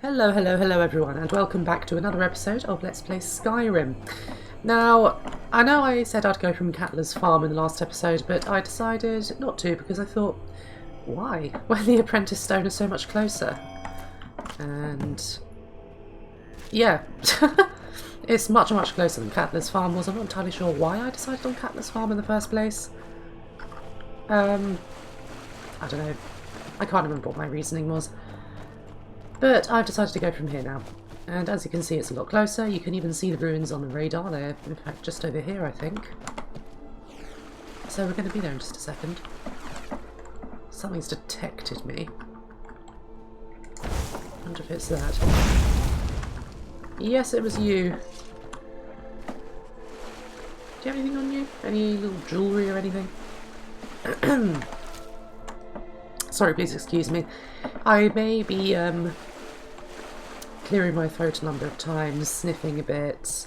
Hello, hello, hello everyone, and welcome back to another episode of Let's Play Skyrim. Now, I know I said I'd go from Katla's farm in the last episode, but I decided not to because I thought, why? When the Apprentice Stone is so much closer. And yeah, it's much, much closer than Katla's farm was. I'm not entirely sure why I decided on Katla's farm in the first place. I don't know. I can't remember what my reasoning was. But I've decided to go from here now. And as you can see, it's a lot closer. You can even see the ruins on the radar. They're, in fact, just over here, I think. So we're going to be there in just a second. Something's detected me. I wonder if it's that. Yes, it was you. Do you have anything on you? Any little jewellery or anything? Sorry, please excuse me. I may be clearing my throat a number of times, sniffing a bit,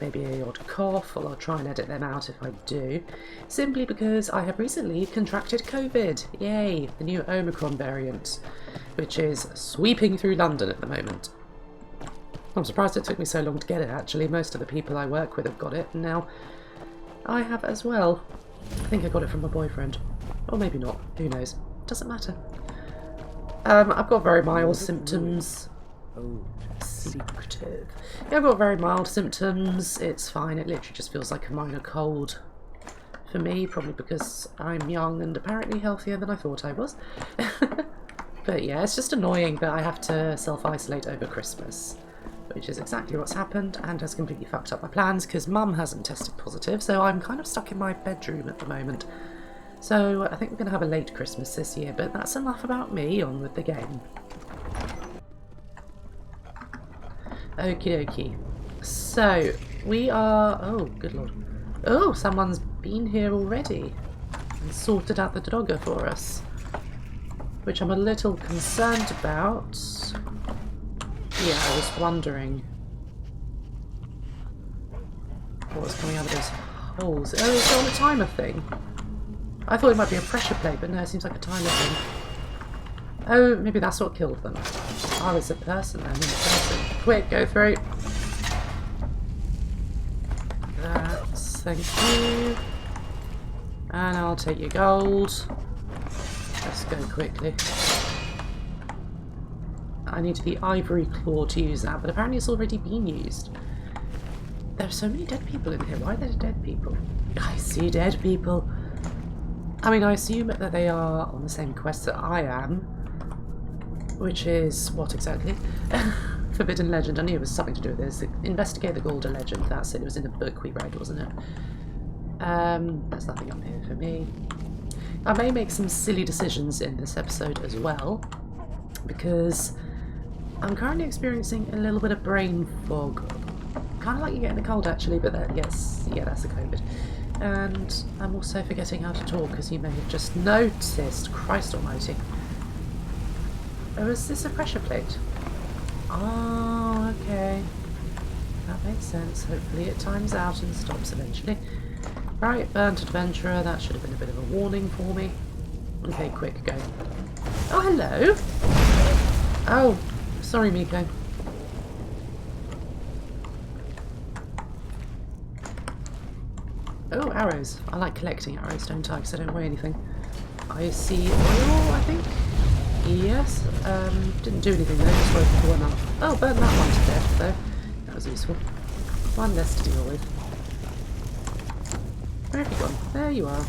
maybe a odd cough, or I'll try and edit them out if I do, simply because I have recently contracted COVID. Yay, the new Omicron variant, which is sweeping through London at the moment. I'm surprised it took me so long to get it, actually. Most of the people I work with have got it, and now I have as well. I think I got it from my boyfriend. Or maybe not, who knows. Doesn't matter. I've got very mild symptoms. Oh, secretive. Yeah, I've got very mild symptoms. It's fine. It literally just feels like a minor cold for me, probably because I'm young and apparently healthier than I thought I was. But yeah, it's just annoying that I have to self-isolate over Christmas, which is exactly what's happened and has completely fucked up my plans because Mum hasn't tested positive, so I'm kind of stuck in my bedroom at the moment. So I think we're going to have a late Christmas this year, but that's enough about me. On with the game. Okie dokie. So we are... Oh, good lord. Oh, someone's been here already and sorted out the Dogger for us, which I'm a little concerned about. Yeah, I was wondering what was coming out of those holes. Oh, it's on a timer thing. I thought it might be a pressure plate, but no, it seems like a timer thing. Oh, maybe that's what killed them. Oh, it's a person then. Quick, go through. That's... Thank you. And I'll take your gold. Let's go quickly. I need the ivory claw to use that, but apparently it's already been used. There are so many dead people in here. Why are there dead people? I see dead people. I mean, I assume that they are on the same quest that I am, which is what exactly? Forbidden Legend. I knew it was something to do with this. Investigate the Gauldur Legend. That's it. It was in a book we read, wasn't it? There's nothing up here for me. I may make some silly decisions in this episode as well, because I'm currently experiencing a little bit of brain fog. Kind of like you get in a cold, actually, but that, yes, yeah, that's the COVID. And I'm also forgetting how to talk, as you may have just noticed. Christ almighty. Oh, is this a pressure plate? Oh, okay. That makes sense. Hopefully it times out and stops eventually. Right, burnt adventurer. That should have been a bit of a warning for me. Okay, quick, go. Oh, hello. Oh, sorry, Miko. Oh, arrows. I like collecting arrows, don't I? Because I don't weigh anything. I see oil, I think? Yes. Didn't do anything though, just woke one up. Oh, burnt that one to death though. That was useful. One less to deal with. Where have you gone? There you are.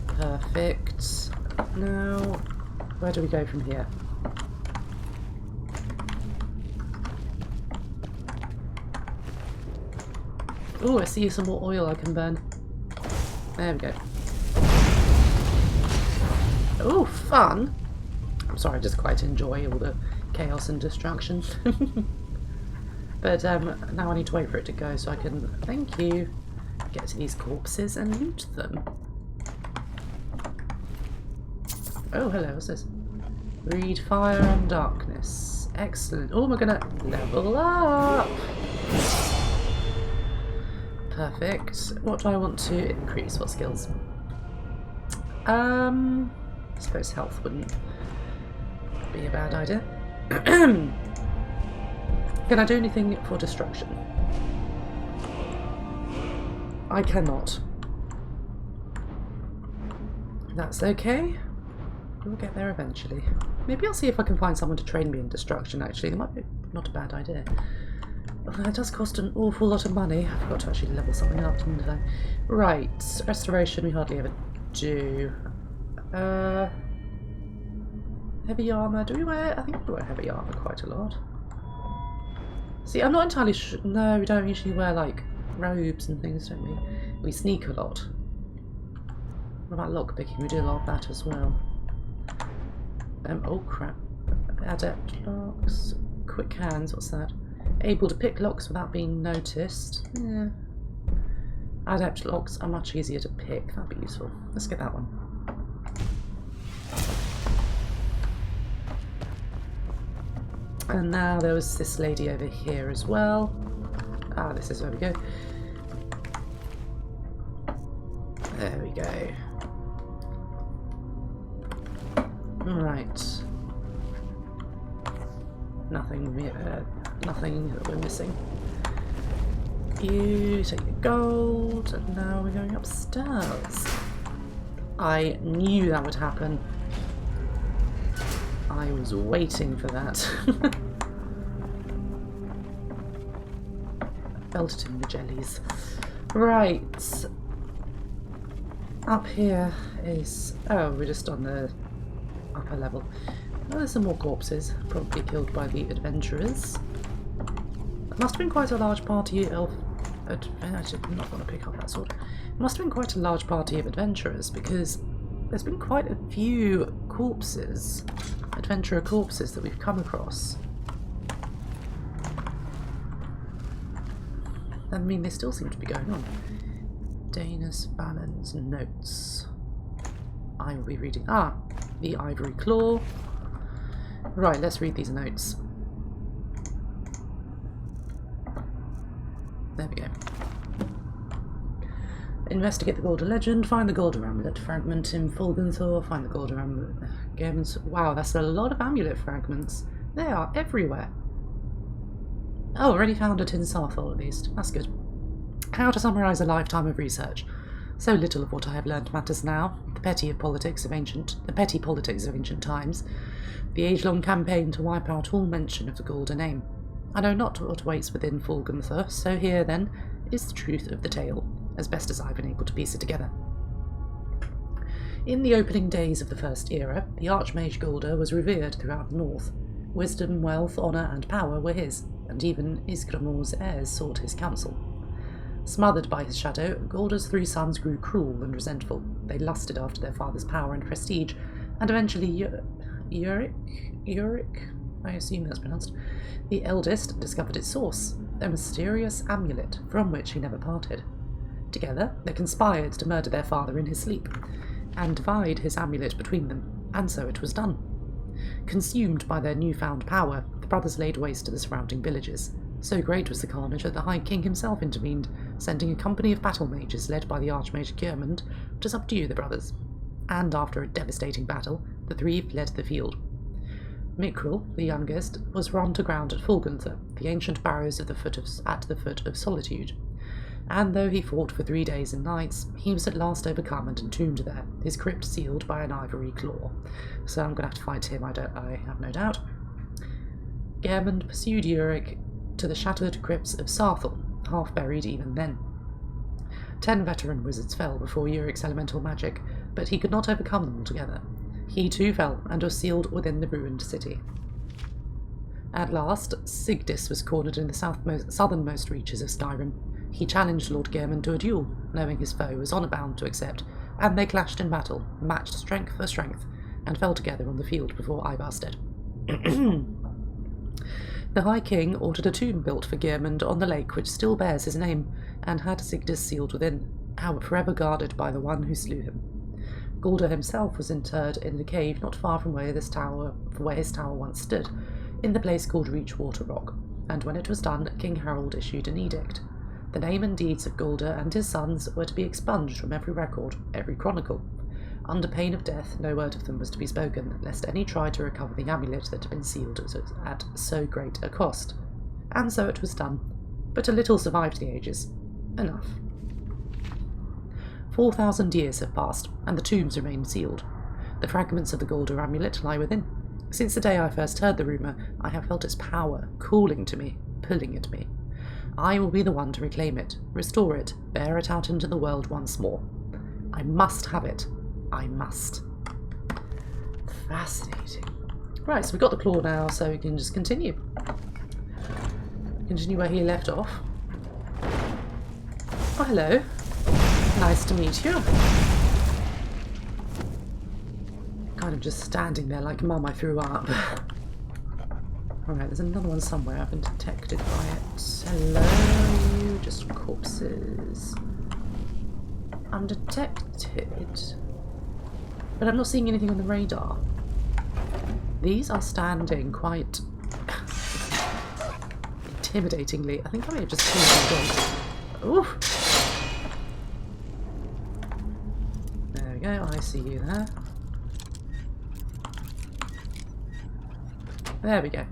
Perfect. Now, where do we go from here? Oh, I see some more oil I can burn. There we go. Oh, fun! I'm sorry, I just quite enjoy all the chaos and destruction. But now I need to wait for it to go so I can, thank you, get to these corpses and loot them. Oh, hello, what's this? Read fire and darkness. Excellent. Oh, we're gonna level up! Perfect. What do I want to increase? What skills? I suppose health wouldn't be a bad idea. Can I do anything for destruction? I cannot. That's okay. We'll get there eventually. Maybe I'll see if I can find someone to train me in destruction, actually. That might be not a bad idea. Although it does cost an awful lot of money. I forgot to actually level something up, didn't I? Right. Restoration we hardly ever do. Heavy armour. Do we wear... I think we wear heavy armour quite a lot. See, I'm not entirely sure... No, we don't usually wear, like, robes and things, don't we? We sneak a lot. What about lockpicking? We do a lot of that as well. Oh crap. Adept locks. Quick hands, what's that? Able to pick locks without being noticed. Yeah. Adept locks are much easier to pick. That'd be useful. Let's get that one. And now there was this lady over here as well. Ah, this is where we go. There we go. Right. Nothing that we're missing. You take the gold, and now we're going upstairs. I knew that would happen. I was waiting for that. Belted in the jellies. Right. Up here is... Oh, we're just on the upper level. Oh, there's some more corpses, probably killed by the adventurers. It must have been quite a large party of... I'm not going to pick up that sword. It must have been quite a large party of adventurers, because there's been quite a few corpses, adventurer corpses, that we've come across. I mean, they still seem to be going on. Danis Balance notes. I will be reading... Ah! The Ivory Claw. Right, let's read these notes. There we go. Investigate the Gauldur legend, find the Gauldur Amulet fragment in Folgunthur, find the Gauldur Amulet... Wow, that's a lot of amulet fragments. They are everywhere. Oh, already found it in Sarthol at least. That's good. How to summarise a lifetime of research. So little of what I have learned matters now. The petty politics of ancient times. The age-long campaign to wipe out all mention of the Gauldur name. I know not what waits within Folgunthur, so here, then, is the truth of the tale, as best as I've been able to piece it together. In the opening days of the First Era, the Archmage Gauldur was revered throughout the north. Wisdom, wealth, honour and power were his, and even Isgramor's heirs sought his counsel. Smothered by his shadow, Gaudur's 3 sons grew cruel and resentful. They lusted after their father's power and prestige, and eventually Uric, I assume that's pronounced, the eldest, discovered its source, a mysterious amulet from which he never parted. Together, they conspired to murder their father in his sleep, and divide his amulet between them, and so it was done. Consumed by their newfound power, the brothers laid waste to the surrounding villages. So great was the carnage that the High King himself intervened, sending a company of battle mages led by the Archmage Geirmund to subdue the brothers. And after a devastating battle, the 3 fled the field. Mikril, the youngest, was run to ground at Folgunthur, the ancient barrows at the foot of Solitude. And though he fought for 3 days and nights, he was at last overcome and entombed there, his crypt sealed by an ivory claw. So I'm going to have to fight him, I have no doubt. Geirmund pursued Uric to the shattered crypts of Sarthol, half buried even then. 10 veteran wizards fell before Uric's elemental magic, but he could not overcome them altogether. He too fell, and was sealed within the ruined city. At last, Sigdis was cornered in the southernmost reaches of Skyrim. He challenged Lord Geirmund to a duel, knowing his foe was honour bound to accept, and they clashed in battle, matched strength for strength, and fell together on the field before Ivarstead. The High King ordered a tomb built for Geirmund on the lake which still bears his name, and had Sigdis sealed within, forever guarded by the one who slew him. Gauldur himself was interred in the cave not far from where his tower once stood, in the place called Reachwater Rock, and when it was done, King Harold issued an edict. The name and deeds of Gauldur and his sons were to be expunged from every record, every chronicle. Under pain of death, no word of them was to be spoken, lest any try to recover the amulet that had been sealed at so great a cost. And so it was done. But a little survived the ages. Enough. 4,000 years have passed, and the tombs remain sealed. The fragments of the Gauldur Amulet lie within. Since the day I first heard the rumour, I have felt its power calling to me, pulling at me. I will be the one to reclaim it, restore it, bear it out into the world once more. I must have it. I must. Fascinating. Right, so we've got the claw now, so we can just continue. Continue where he left off. Oh, hello. Nice to meet you. Kind of just standing there like, Mum, I threw up. Alright, there's another one somewhere. I've been detected by it. Hello, you just corpses. I'm detected. But I'm not seeing anything on the radar. These are standing quite intimidatingly. I think I may have just seen them. Ooh. There we go, I see you there. There we go.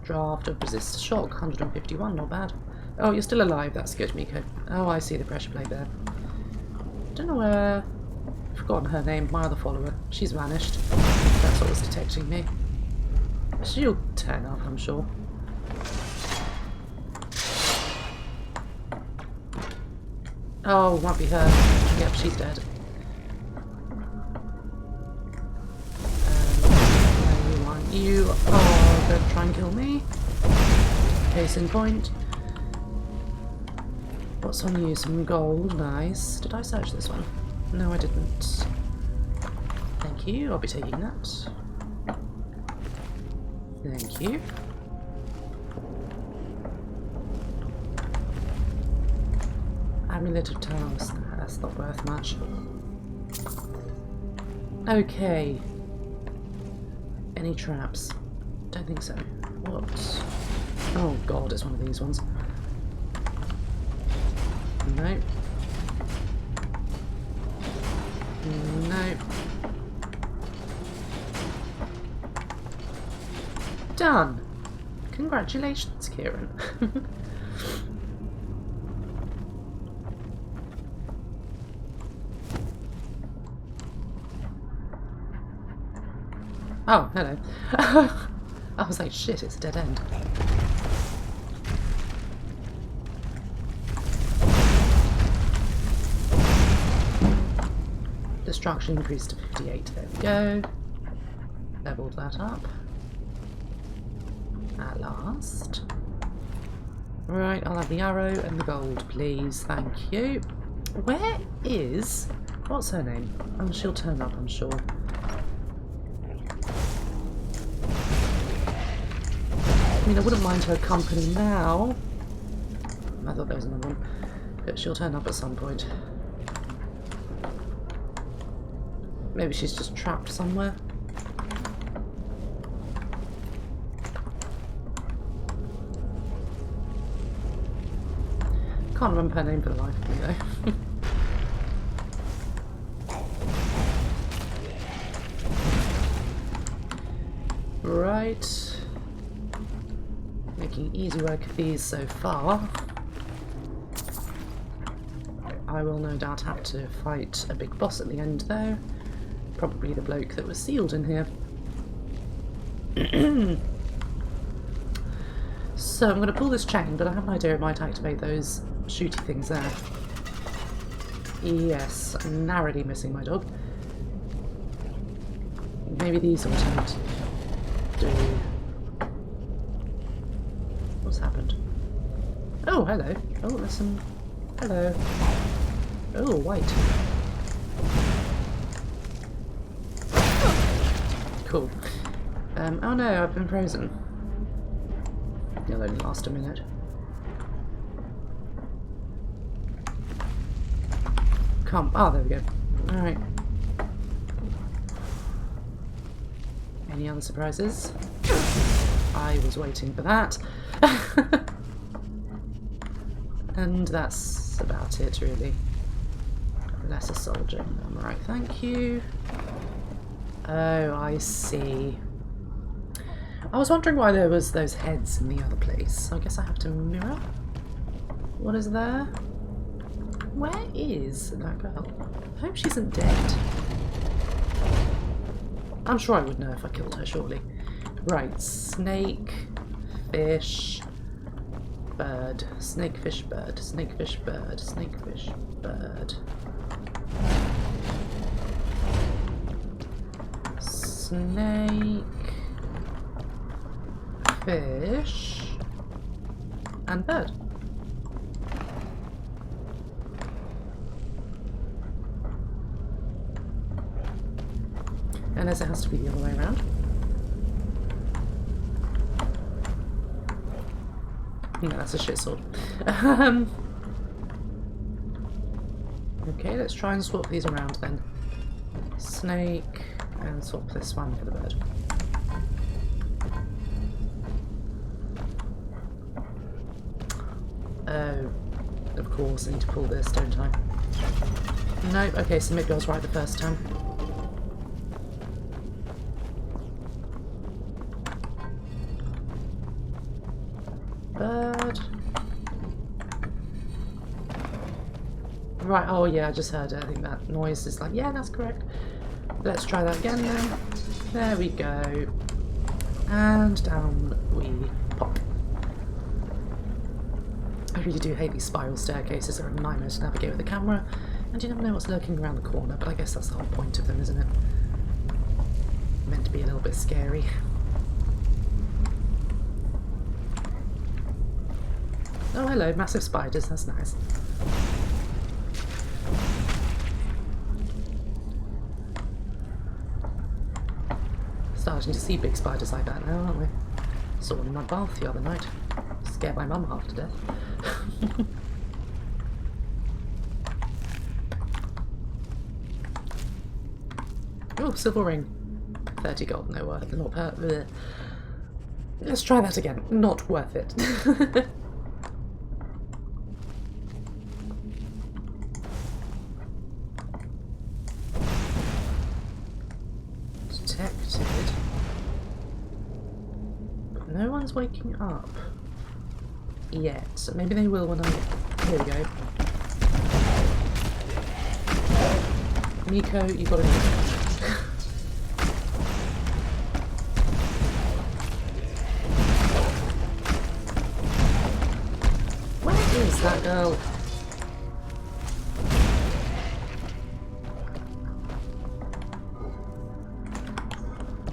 Draft of resist shock, 151, not bad. Oh, you're still alive, that's good, Miko. Oh, I see the pressure plate there. Don't know where... I've forgotten her name, my other follower. She's vanished. That's what was detecting me. She'll turn up, I'm sure. Oh, might be her. Yep, she's dead. You are going to try and kill me. Case in point. What's on you? Some gold. Nice. Did I search this one? No, I didn't. Thank you. I'll be taking that. Thank you. Amulet of Taos. That's not worth much. Okay. Any traps? Don't think so. What? Oh god, it's one of these ones. No. No. Done! Congratulations, Kieran. Oh, hello. I was like, shit, it's a dead end. Destruction increased to 58. There we go. Leveled that up. At last. Right, I'll have the arrow and the gold, please. Thank you. Where is... What's her name? Oh, she'll turn up, I'm sure. I mean, I wouldn't mind her company now. I thought there was another one. But she'll turn up at some point. Maybe she's just trapped somewhere. Can't remember her name for the life of me, though. Right. Making easy work of these so far. I will no doubt have to fight a big boss at the end though. Probably the bloke that was sealed in here. So I'm going to pull this chain, but I have an idea it might activate those shooty things there. Yes, I'm narrowly missing my dog. Maybe these will turn to do... What's happened? Oh, hello. Oh, there's some... Hello. Oh, white. Cool. Oh no, I've been frozen. It'll only last a minute. Come. Oh, there we go. Alright. Any other surprises? I was waiting for that. And that's about it, really. Less a soldier. Right, thank you. Oh, I see. I was wondering why there was those heads in the other place. I guess I have to mirror. What is there? Where is that girl? I hope she isn't dead. I'm sure I would know if I killed her, surely. Right, snake, fish, bird. Snake, fish, bird. Snake, fish, bird. Snake, fish, bird. Snake, fish, and bird. Unless it has to be the other way around. No, that's a shit sword. Okay, let's try and swap these around then. Snake, and swap this one for the bird. Oh, of course, I need to pull this, don't I? Nope, okay, so maybe I was right the first time. Bird. Right, oh yeah, I just heard it. I think that noise is like, yeah, that's correct. Let's try that again then. There we go. And down we pop. I really do hate these spiral staircases. They're a nightmare to navigate with the camera. And you never know what's lurking around the corner, but I guess that's the whole point of them, isn't it? Meant to be a little bit scary. Oh, hello, massive spiders, that's nice. Starting to see big spiders like that now, aren't we? Saw one in my bath the other night. Scared my mum half to death. Oh, silver ring. 30 gold, no worth, not per. Let's try that again. Not worth it. Detected. But no one's waking up yet. So maybe they will when I. Here we go. Nico, you gotta go. Where is that girl?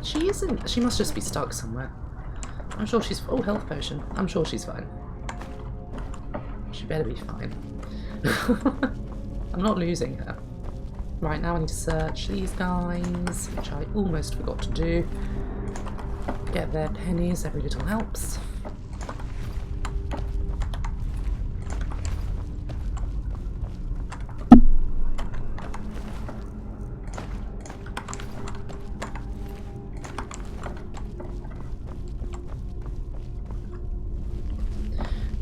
She isn't. She must just be stuck somewhere. I'm sure she's. Oh, health potion. I'm sure she's fine. She better be fine. I'm not losing her. Right, now I need to search these guys, which I almost forgot to do. Get their pennies, every little helps.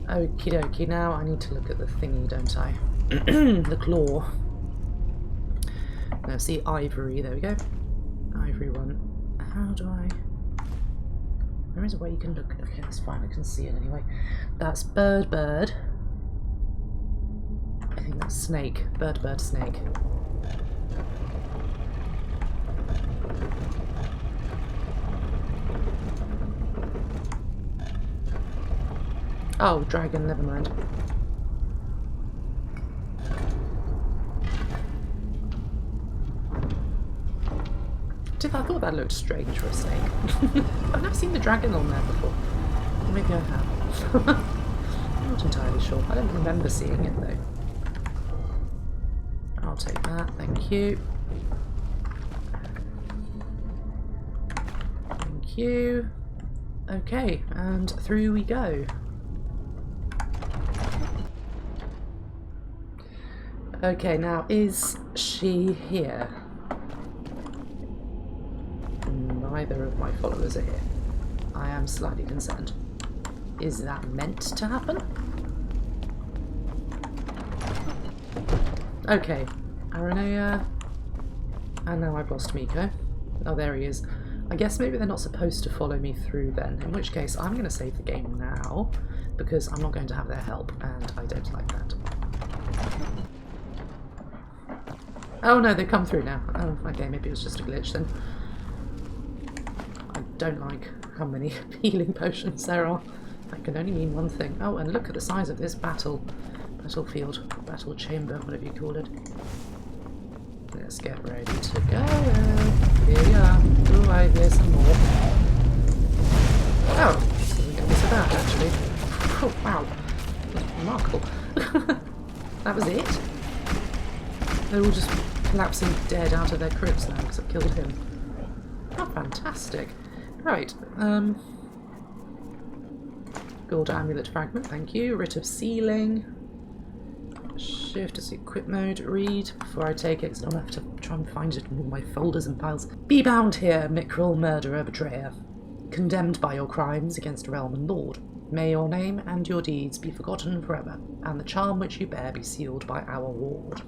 Okie dokie, now I need to look at the thingy, don't I? The claw. No, see, ivory, there we go. Ivory one. How do I... There is a way you can look. Okay, that's fine, I can see it anyway. That's bird, bird. I think that's snake. Bird, bird, snake. Oh, dragon, never mind. I thought that looked strange for a snake. I've never seen the dragon on there before. Maybe I have. I'm not entirely sure. I don't remember seeing it though. I'll take that, thank you. Thank you. Okay, and through we go. Okay, now is she here? Neither of my followers are here. I am slightly concerned. Is that meant to happen? Okay, Aranea. And now I've lost Miko. Oh, there he is. I guess maybe they're not supposed to follow me through then, in which case I'm going to save the game now, because I'm not going to have their help, and I don't like that. Oh no, they've come through now. Oh, okay, maybe it was just a glitch then. I don't like how many healing potions there are. That can only mean one thing. Oh, and look at the size of this battlefield, battle chamber, whatever you call it. Let's get ready to go. Here we are. Oh, I hear some more. Oh, didn't get this of that actually. Oh, wow. Remarkable. That was it? They're all just collapsing dead out of their crypts now because I've killed him. Oh, fantastic. Right. Gauldur Amulet fragment, thank you. Writ of Sealing. Shift to equip mode. Read before I take it, because I don't have to try and find it in all my folders and piles. Be bound here, Mickrel, murderer, betrayer. Condemned by your crimes against realm and lord. May your name and your deeds be forgotten forever, and the charm which you bear be sealed by our ward.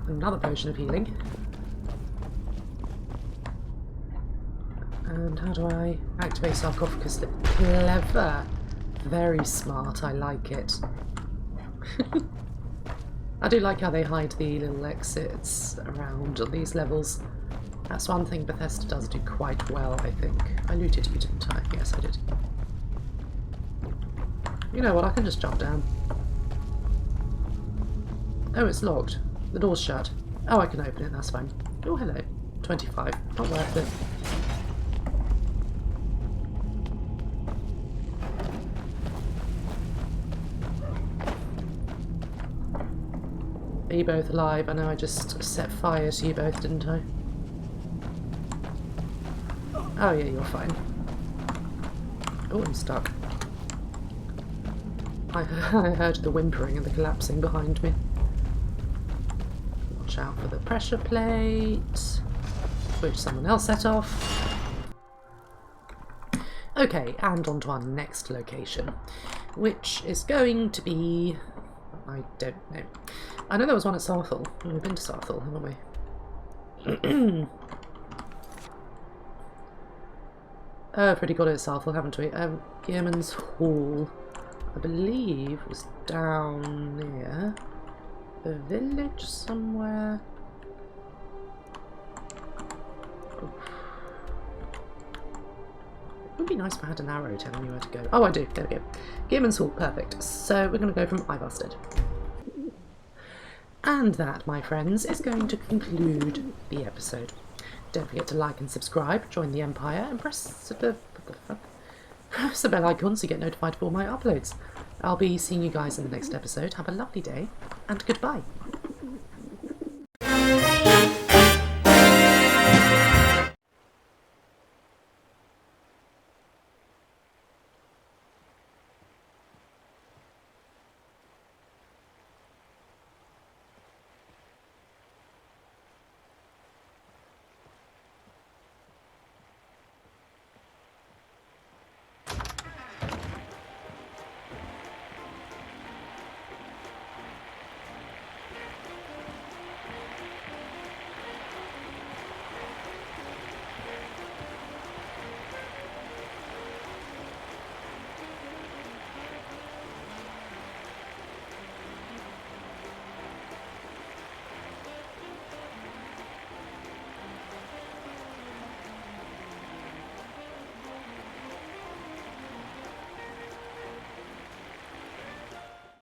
Another potion of healing. And how do I activate sarcophagus? Clever. Very smart, I like it. I do like how they hide the little exits around on these levels. That's one thing Bethesda does do quite well, I think. I looted you, didn't I? Yes, I did. You know what, I can just jump down. Oh, it's locked. The door's shut. Oh, I can open it, that's fine. Oh, hello. 25. Not worth it. Are you both alive? I know I just set fire to you both, didn't I? Oh yeah, you're fine. Oh, I'm stuck. I heard the whimpering and the collapsing behind me. Watch out for the pressure plate, which someone else set off. Okay, and on to our next location, which is going to be... I don't know. I know there was one at Sarthal. We've been to Sarthal, haven't we? Pretty got it at Sarthal, haven't we? Gearman's Hall, I believe, was down near the village somewhere. Oof. It would be nice if I had an arrow telling me where to go. Oh, I do. There we go. Gearman's Hall, perfect. So we're going to go from Ivarstead. And that, my friends, is going to conclude the episode. Don't forget to like and subscribe, join the Empire, and press the bell icon so you get notified of all my uploads. I'll be seeing you guys in the next episode. Have a lovely day, and goodbye.